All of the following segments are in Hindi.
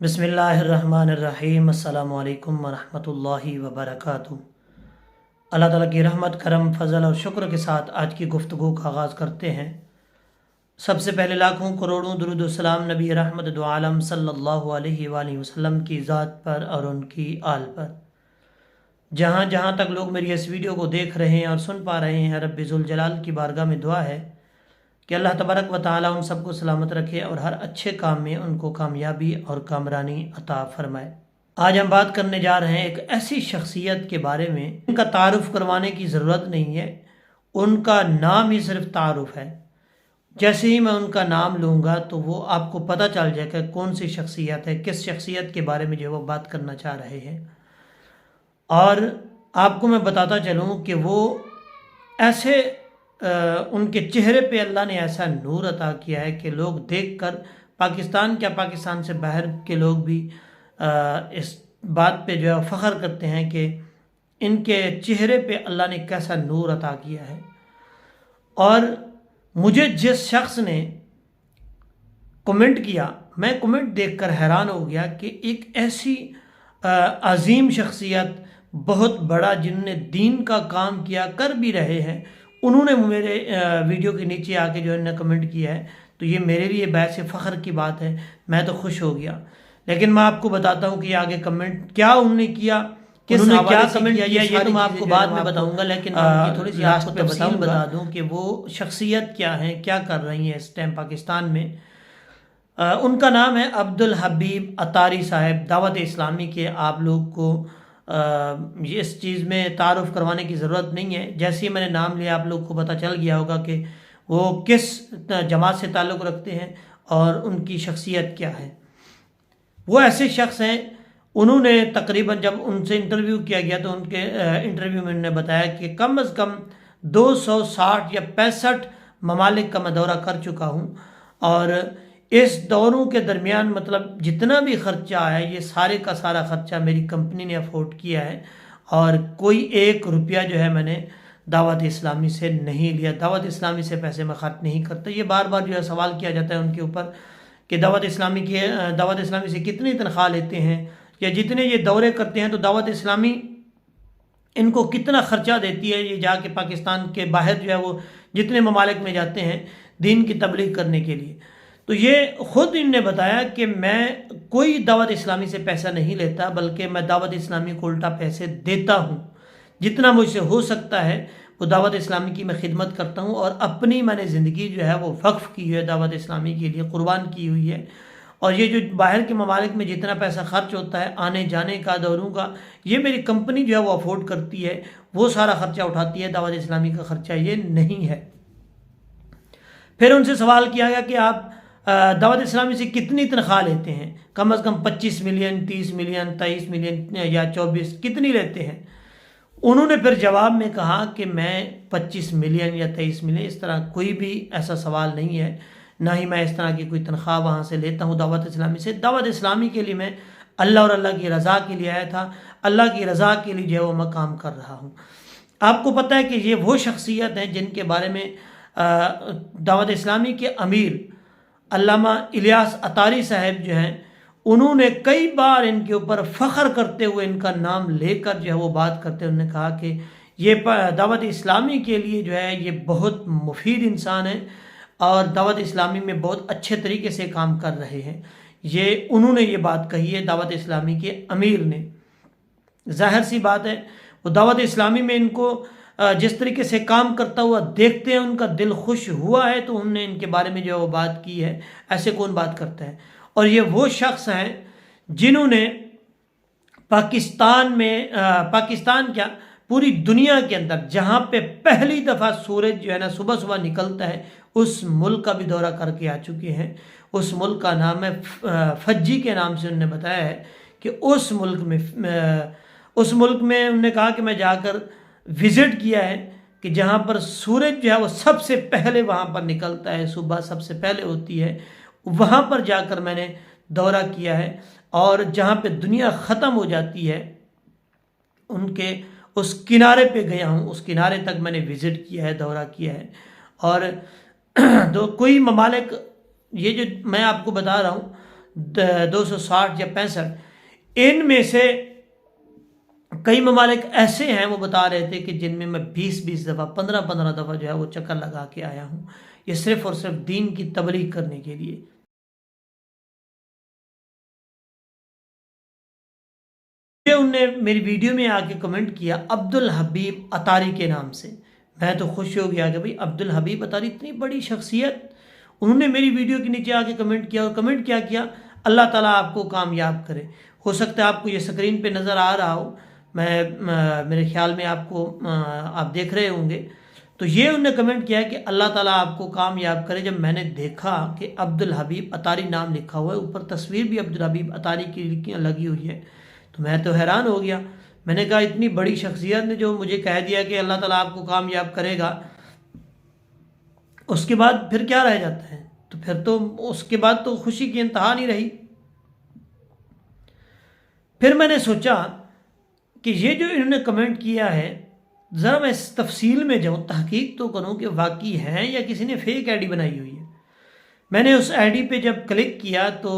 बिस्मिल्लाहिर्रहमानिर्रहीम अस्सलामु अलैकुम वरहमतुल्लाहि वबरकातुहू। अल्लाह ताला की रहमत करम फ़ज़ल और शुक्र के साथ आज की गुफ्तगू का आगाज़ करते हैं। सबसे पहले लाखों करोड़ों दुरूद व सलाम नबी रहमत दो आलम सल्लल्लाहु अलैहि वसल्लम की ज़ात पर और उनकी आल पर। जहाँ जहाँ तक लोग मेरी इस वीडियो को देख रहे हैं और सुन पा रहे हैं, रब्बी ज़ुल जलाल की बारगाह में दुआ है कि अल्लाह तबारक व ताला उन सबको सलामत रखे और हर अच्छे काम में उनको कामयाबी और कामरानी अता फरमाए। आज हम बात करने जा रहे हैं एक ऐसी शख्सियत के बारे में उनका तारुफ करवाने की ज़रूरत नहीं है, उनका नाम ही सिर्फ तारुफ है। जैसे ही मैं उनका नाम लूँगा तो वो आपको पता चल जाएगा कौन सी शख्सियत है, किस शख्सियत के बारे में जो वो बात करना चाह रहे हैं। और आपको मैं बताता चलूँ कि वो ऐसे उनके चेहरे पे अल्लाह ने ऐसा नूर अता किया है कि लोग देखकर पाकिस्तान क्या पाकिस्तान से बाहर के लोग भी इस बात पे जो है फ़ख्र करते हैं कि इनके चेहरे पे अल्लाह ने कैसा नूर अता किया है। और मुझे जिस शख्स ने कमेंट किया, मैं कमेंट देखकर हैरान हो गया कि एक ऐसी अजीम शख्सियत, बहुत बड़ा, जिनने दीन का काम किया, कर भी रहे हैं, उन्होंने मेरे वीडियो के नीचे आके जो इन्होंने कमेंट किया है, तो ये मेरे लिए बैसे फ़ख्र की बात है। मैं तो खुश हो गया। लेकिन मैं आपको बताता हूँ कि आगे कमेंट क्या उन्होंने किया, उन्होंने क्या कमेंट किया, ये तो मैं आपको बाद में बताऊंगा। लेकिन थोड़ी सी आपको तफसील बता दूं कि वो शख्सियत क्या है, क्या कर रही है इस टाइम पाकिस्तान में। उनका नाम है अब्दुल हबीब अतारी साहब। दावत इस्लामी के आप लोग को इस चीज़ में तारुफ़ करवाने की ज़रूरत नहीं है। जैसे ही मैंने नाम लिया आप लोग को पता चल गया होगा कि वो किस जमात से ताल्लुक़ रखते हैं और उनकी शख्सियत क्या है। वो ऐसे शख्स हैं, उन्होंने तकरीबन जब उनसे इंटरव्यू किया गया तो उनके इंटरव्यू में उन्होंने बताया कि कम अज़ कम 260 या 65 ममालिक का मैं दौरा कर चुका हूँ और इस दौरों के दरमियान मतलब जितना भी ख़र्चा आया, ये सारे का सारा ख़र्चा मेरी कंपनी ने अफोर्ड किया है और कोई एक रुपया जो है मैंने दावत इस्लामी से नहीं लिया। दावत इस्लामी से पैसे मैं खर्च नहीं करता। ये बार बार जो है सवाल किया जाता है उनके ऊपर कि दावत इस्लामी से कितनी तनख्वाह लेते हैं या जितने ये दौरे करते हैं तो दावत इस्लामी इनको कितना ख़र्चा देती है, ये जाके पाकिस्तान के बाहर जो है वो जितने ममालिक में जाते हैं दीन की तबलीग करने के लिए। तो ये ख़ुद इनने बताया कि मैं कोई दावत इस्लामी से पैसा नहीं लेता, बल्कि मैं दावत इस्लामी को उल्टा पैसे देता हूँ। जितना मुझसे हो सकता है वो दावत इस्लामी की मैं खिदमत करता हूँ और अपनी मैंने ज़िंदगी जो है वो वक्फ़ की हुई है, दावत इस्लामी के लिए कुर्बान की हुई है। और ये जो बाहर के ममालिक में जितना पैसा खर्च होता है आने जाने का, दौरों का, ये मेरी कंपनी जो है वो अफोर्ड करती है, वो सारा ख़र्चा उठाती है। दावत इस्लामी का ख़र्चा ये नहीं है। फिर उनसे सवाल किया गया कि आप दावत इस्लामी से कितनी तनख्वाह लेते हैं? कम अज़ कम 25 मिलियन, 30 मिलियन, 23 मिलियन या 24, कितनी लेते हैं? उन्होंने फिर जवाब में कहा कि मैं 25 मिलियन या 23 मिलियन, इस तरह कोई भी ऐसा सवाल नहीं है, ना ही मैं इस तरह की कोई तनख्वाह वहाँ से लेता हूँ दावत इस्लामी से। दावत इस्लामी के लिए मैं अल्लाह और अल्लाह की रज़ा के लिए आया था, अल्लाह की रज़ा के लिए जो है वो मैं काम कर रहा हूँ। आपको पता है कि ये वो शख्सियत हैं जिनके बारे में दावत इस्लामी के अमीर अल्लामा इलियास अतारी साहब जो हैं, उन्होंने कई बार इनके ऊपर फ़ख्र करते हुए इनका नाम लेकर जो है वो बात करते, उन्होंने कहा कि ये दावत इस्लामी के लिए जो है ये बहुत मुफीद इंसान है और दावत इस्लामी में बहुत अच्छे तरीके से काम कर रहे हैं। ये उन्होंने ये बात कही है दावत इस्लामी के अमीर ने। ज़ाहिर सी बात है वो दावत इस्लामी में इनको जिस तरीके से काम करता हुआ देखते हैं उनका दिल खुश हुआ है, तो उनने इनके बारे में जो वो बात की है। ऐसे कौन बात करता है? और ये वो शख्स हैं जिन्होंने पाकिस्तान में पाकिस्तान क्या पूरी दुनिया के अंदर जहाँ पे पहली दफ़ा सूरज जो है ना सुबह सुबह निकलता है, उस मुल्क का भी दौरा करके आ चुके हैं। उस मुल्क का नाम है फज्जी के नाम से उन्होंने बताया है कि उस मुल्क में उन्होंने कहा कि मैं जाकर विज़िट किया है कि जहाँ पर सूरज जो है वो सबसे पहले वहाँ पर निकलता है, सुबह सबसे पहले होती है, वहाँ पर जाकर मैंने दौरा किया है। और जहाँ पे दुनिया ख़त्म हो जाती है उनके उस किनारे पे गया हूँ, उस किनारे तक मैंने विज़िट किया है, दौरा किया है। और तो कोई ममालिक, ये जो मैं आपको बता रहा हूँ 260 या 65, इनमें से कई ममालिक ऐसे हैं वो बता रहे थे कि जिनमें मैं 20-20 दफ़ा 15-15 दफ़ा जो है वो चक्कर लगा के आया हूँ, ये सिर्फ़ और सिर्फ दीन की तबलीग करने के लिए। उनने मेरी वीडियो में आके कमेंट किया अब्दुल हबीब अतारी के नाम से। मैं तो खुश हो गया कि भाई अब्दुल हबीब अतारी इतनी बड़ी शख्सियत, उन्होंने मेरी वीडियो के नीचे आके कमेंट किया, और कमेंट क्या किया, अल्लाह ताला आपको कामयाब करे। हो सकता है आपको ये स्क्रीन पे नज़र आ रहा हो, मेरे ख्याल में आपको आप देख रहे होंगे। तो ये उन्होंने कमेंट किया कि अल्लाह ताला आपको कामयाब करे। जब मैंने देखा कि अब्दुल हबीब अतारी नाम लिखा हुआ है, ऊपर तस्वीर भी अब्दुल हबीब अतारी की लगी हुई है, तो मैं तो हैरान हो गया। मैंने कहा इतनी बड़ी शख्सियत ने जो मुझे कह दिया कि अल्लाह ताला आपको कामयाब करेगा, उसके बाद फिर क्या रह जाता है? तो फिर तो उसके बाद तो खुशी की इंतहा नहीं रही। फिर मैंने सोचा कि ये जो इन्होंने कमेंट किया है, ज़रा मैं इस तफसील में जाऊँ, तहकीक तो करूँ कि वाकई हैं या किसी ने फेक आईडी बनाई हुई है। मैंने उस आईडी पे जब क्लिक किया तो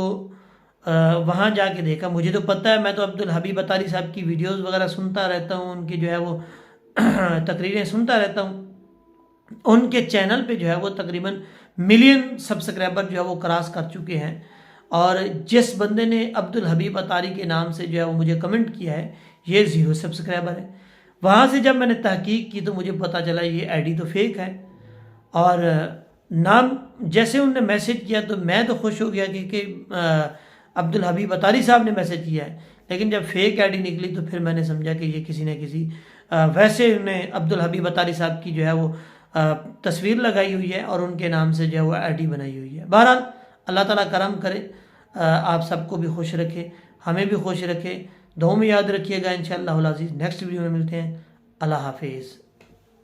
वहाँ जाके देखा, मुझे तो पता है, मैं तो अब्दुल हबीब अतारी साहब की वीडियोस वगैरह सुनता रहता हूँ, उनकी जो है वो तकरीरें सुनता रहता हूँ। उनके चैनल पे जो है वो तकरीबन मिलियन सब्सक्राइबर जो है वो क्रॉस कर चुके हैं। और जिस बंदे ने अब्दुल हबीब अतारी के नाम से जो है वो मुझे कमेंट किया है, ये 0 सब्सक्राइबर है। वहाँ से जब मैंने तहकीक की तो मुझे पता चला ये आईडी तो फेक है। और नाम जैसे उनने मैसेज किया तो मैं तो खुश हो गया कि अब्दुल हबीब अतारी साहब ने मैसेज किया है, लेकिन जब फेक आईडी निकली तो फिर मैंने समझा कि ये किसी न किसी वैसे उन्हें अब्दुल हबीब अतारी साहब की जो है वो तस्वीर लगाई हुई है और उनके नाम से जो है वो आईडी बनाई हुई है। बहरहाल अल्लाह ताला करम करे, आप सबको भी खुश रखे, हमें भी खुश रखे। दुआ में याद रखिएगा। इंशाअल्लाह अज़ीज़ नेक्स्ट वीडियो में मिलते हैं। अल्लाह हाफिज़।